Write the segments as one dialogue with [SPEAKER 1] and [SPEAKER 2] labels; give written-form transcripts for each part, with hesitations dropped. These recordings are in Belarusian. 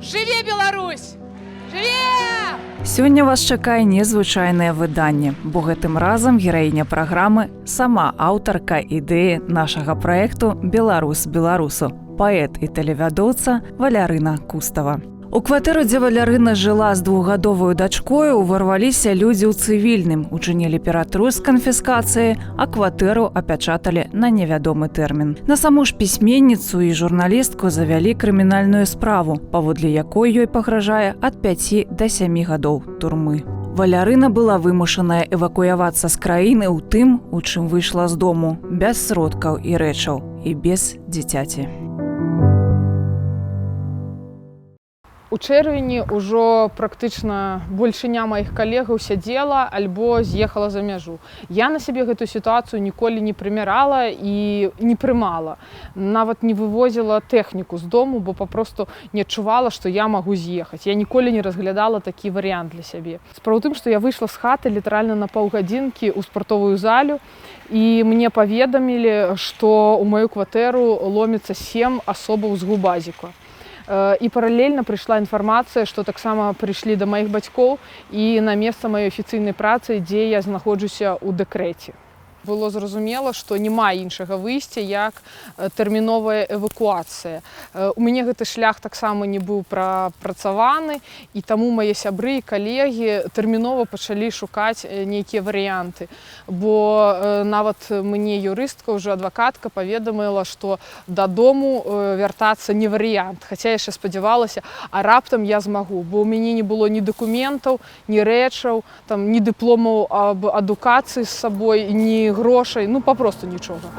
[SPEAKER 1] Жыве Беларусь! Жыве!
[SPEAKER 2] Сёння вас чакае незвычайнае выданне, бо гэтым разам гераіня праграмы сама аўтарка ідэі нашага праекту «Беларус беларусу», паэт і тэлевядоўца Валярына Кустава. У кватэру, дзе Валярына жыла з двухгадоваю дачкою, уварваліся людзі ў цывільным, учынілі ператрус з канфіскацыі, а кватэру апячаталі на невядомы тэрмін. На саму ж пісьменніцу і журналістку завялі крымінальную справу, паводле якой ёй пагражае ад 5 да 7 гадоў турмы. Валярына была вымушаная эвакуявацца з краіны ў тым, у чым выйшла з дому, без сродкаў і рэчаў і без дзіцяці.
[SPEAKER 3] У чэрвені ўжо практычна большыня маіх калегаў сядзела альбо з'ехала за мяжу. Я на сябе гэтую сітуацыю ніколі не прымярала і не прымала. Нават не вывозіла тэхніку з дому, бо папросту не адчувала, што я магу з'ехаць. Я ніколі не разглядала такі варыянт для сябе. Справа ў тым, што я выйшла з хаты літаральна на паўгадзінкі ў спартовую залю, і мне паведамілі, што ў маю кватэру ломіцца 7 асобаў з губазіка. І паралельна прыйшла інфармацыя, што таксама прыйшлі да маіх бацькоў і на месца маёй афіцыйнай працы, дзе я знаходжуся ў дэкрэце. Было зразумела, што няма іншага выйсця, як тэрміновая эвакуацыя. У мяне гэты шлях таксама не быў прапрацаваны, і таму мае сябры і калегі тэрмінова пачалі шукаць нейкія варыянты. Бо нават мне юрыстка, ўжо адвакатка, паведаміла, што дадому вяртацца не варыянт. Хаця яшчэ спадзявалася, а раптам я змагу, бо ў мяне не было ні дакументаў, ні рэчаў, ні дыпломаў аб адукацыі з сабой, ні грошай, папросту нічога.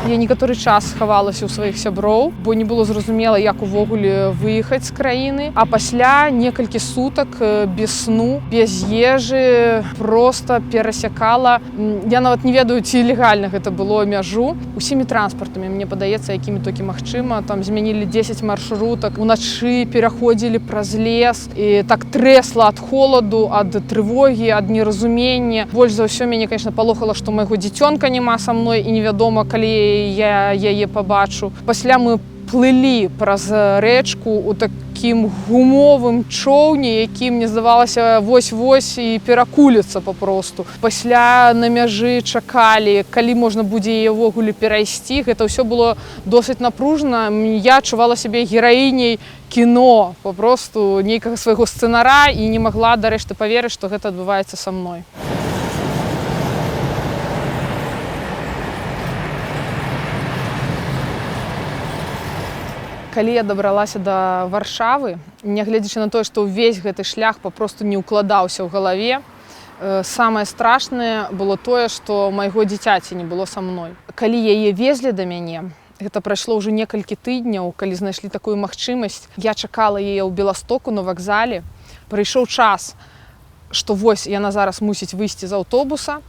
[SPEAKER 3] Я некаторы час схавалася ў сваіх сяброў, бо не было зразумела, як увогуле выехаць з краіны. А пасля некалькі сутак без сну, без ежы, проста перасякала. Я нават не ведаю, ці легальна гэта было мяжу. Усімі транспартамі, мне падаецца, якімі толькі магчыма. Там змянілі 10 маршрутак, уначы пераходзілі праз лес. І так трэсла ад холаду, ад трывогі, ад неразумення. Больш за ўсё мяне, конечно, палохала, што майго дзіцёнка няма са мной і невядома, калі я яе пабачу. Пасля мы плылі праз рэчку ў такім гумовым чоўне, які, мне здавалася, вось-вось і перакуліцца папросту. Пасля на мяжы чакалі, калі можна будзе яе ўвогуле перайсці. Гэта ўсё было досыць напружана. Я адчувала сябе гераіняй кіно, папросту нейкага свайго сцэнара, і не магла дарэшты паверыць, што гэта адбываецца са мной. Калі я дабралася да Варшавы, нягледзячы на тое, што ўвесь гэты шлях папросту не ўкладаўся ў галаве, самае страшнае было тое, што майго дзіцяці не было са мной. Калі яе везлі да мяне, гэта прайшло ўжо некалькі тыдняў, калі знайшлі такую магчымасць, я чакала яе ў Беластоку на вакзале. Прыйшоў час, што вось яна зараз мусіць выйсці з аўтобуса,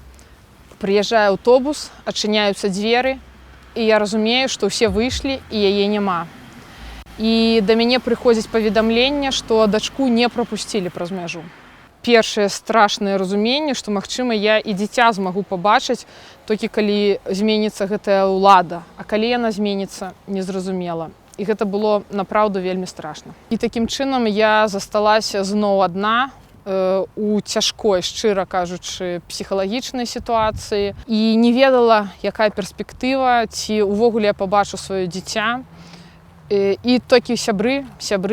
[SPEAKER 3] прыязджае аўтобус, адчыняюцца дзверы, і я разумею, што ўсе выйшлі і яе няма. І да мяне прыходзіць паведамленне, што дачку не прапусцілі праз мяжу. Першае страшнае разуменне, што, магчыма, я і дзіця змагу пабачыць, толькі калі зменіцца гэтая ўлада. А калі яна зменіцца, незразумела. І гэта было, напраўду, вельмі страшна. І такім чынам я засталася зноў адна у цяжкой, шчыра кажучы, псіхалагічнай сітуацыі. І не ведала, якая перспектыва, ці ўвогуле я пабачу сваё дзіця. І толькі сябры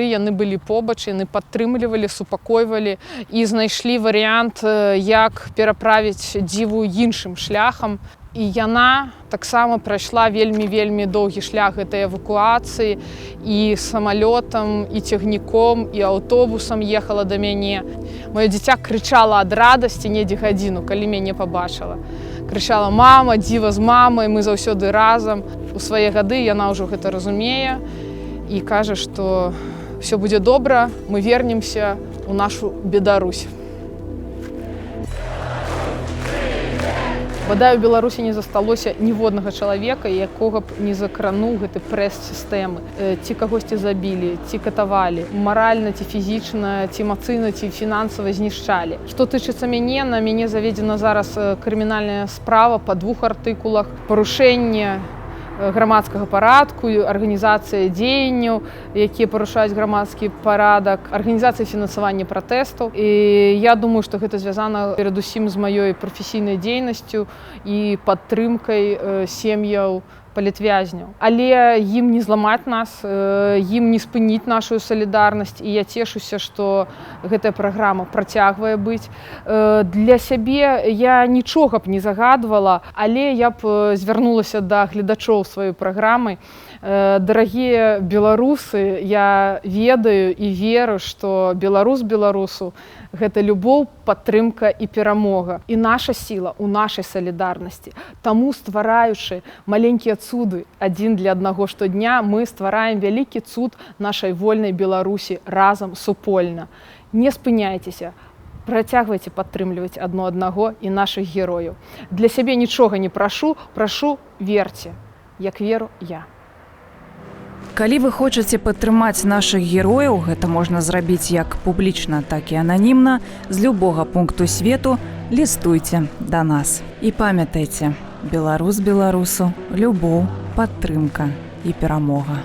[SPEAKER 3] яны былі побач, яны падтрымлівалі, супакойвалі і знайшлі варыянт, як пераправіць дзіву іншым шляхам. І яна таксама прайшла вельмі доўгі шлях гэтай эвакуацыі, і самалётам, і цягніком, і аўтобусам ехала да мяне. Маё дзіця крычала ад радасці недзе гадзіну, калі мяне пабачыла. Крычала: «Мама, дзіва з мамай, мы заўсёды разам». У свае гады яна ўжо гэта разумее і кажа, што ўсё будзе добра, мы вернемся ў нашу Беларусь. Бадай, у Беларусі не засталося ніводнага чалавека, якога б не закрануў гэты прэс-сістэмы. Ці кагосьці забілі, ці катавалі, маральна, ці фізічна, ці эмацыйна, ці фінансава знішчалі. Што тычыцца мяне, на мяне заведзена зараз крымінальная справа па 2 артыкулах: парушэнне грамадскага парадку, арганізацыя дзеянняў, якія парушаюць грамадскі парадак, арганізацыя фінансавання пратэстаў. І я думаю, што гэта звязана перадусім з маёй прафесійнай дзейнасцю і падтрымкай сем'яў палітвязняў. Але ім не зламаць нас, ім не спыніць нашу салідарнасць, і я цешуся, што гэтая праграма працягвае быць. Для сябе я нічога б не загадвала, але я б звярнулася да гледачоў сваёй праграмы. Дарагія беларусы, я ведаю і веру, што беларус беларусу – гэта любоў, падтрымка і перамога. І наша сіла ў нашай салідарнасці. Таму, ствараючы маленькія цуды адзін для аднаго штодня, мы ствараем вялікі цуд нашай вольнай Беларусі разам, супольна. Не спыняйцеся, працягвайце падтрымліваць адно аднаго і нашых герояў. Для сябе нічога не прашу, верце, як веру я.
[SPEAKER 2] Калі вы хочаце падтрымаць нашых герояў, гэта можна зрабіць як публічна, так і ананімна, з любога пункту свету лістуйце да нас. І памятайце, беларус беларусу, любоў, падтрымка і перамога.